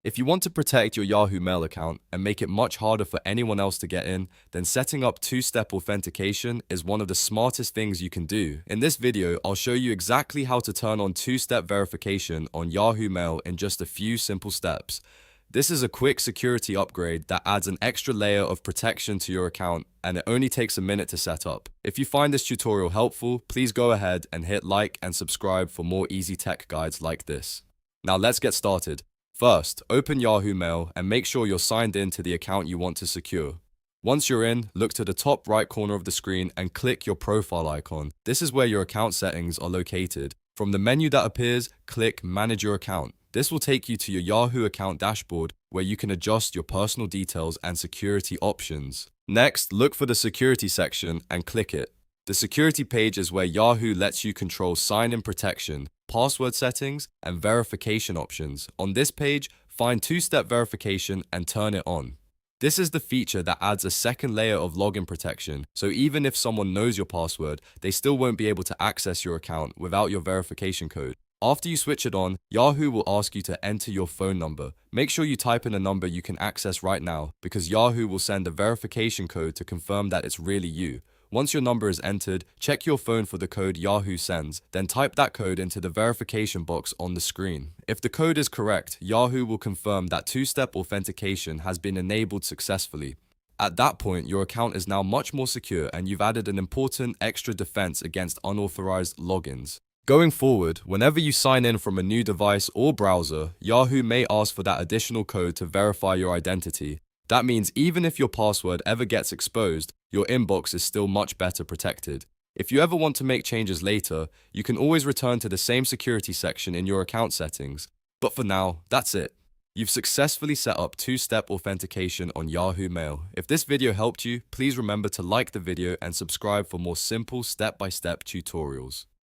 If you want to protect your Yahoo Mail account and make it much harder for anyone else to get in, then setting up two-step authentication is one of the smartest things you can do. In this video, I'll show you exactly how to turn on two-step verification on Yahoo Mail in just a few simple steps. This is a quick security upgrade that adds an extra layer of protection to your account, and it only takes a minute to set up. If you find this tutorial helpful, please go ahead and hit like and subscribe for more easy tech guides like this. Now let's get started. First, open Yahoo Mail and make sure you're signed in to the account you want to secure. Once you're in, look to the top right corner of the screen and click your profile icon. This is where your account settings are located. From the menu that appears, click Manage Your Account. This will take you to your Yahoo account dashboard where you can adjust your personal details and security options. Next, look for the security section and click it. The security page is where Yahoo lets you control sign-in protection, password settings, and verification options. On this page, find two-step verification and turn it on. This is the feature that adds a second layer of login protection, so even if someone knows your password, they still won't be able to access your account without your verification code. After you switch it on, Yahoo will ask you to enter your phone number. Make sure you type in a number you can access right now, because Yahoo will send a verification code to confirm that it's really you. Once your number is entered, check your phone for the code Yahoo sends, then type that code into the verification box on the screen. If the code is correct, Yahoo will confirm that two-step authentication has been enabled successfully. At that point, your account is now much more secure and you've added an important extra defense against unauthorized logins. Going forward, whenever you sign in from a new device or browser, Yahoo may ask for that additional code to verify your identity. That means even if your password ever gets exposed, your inbox is still much better protected. If you ever want to make changes later, you can always return to the same security section in your account settings. But for now, that's it. You've successfully set up two-step authentication on Yahoo Mail. If this video helped you, please remember to like the video and subscribe for more simple step-by-step tutorials.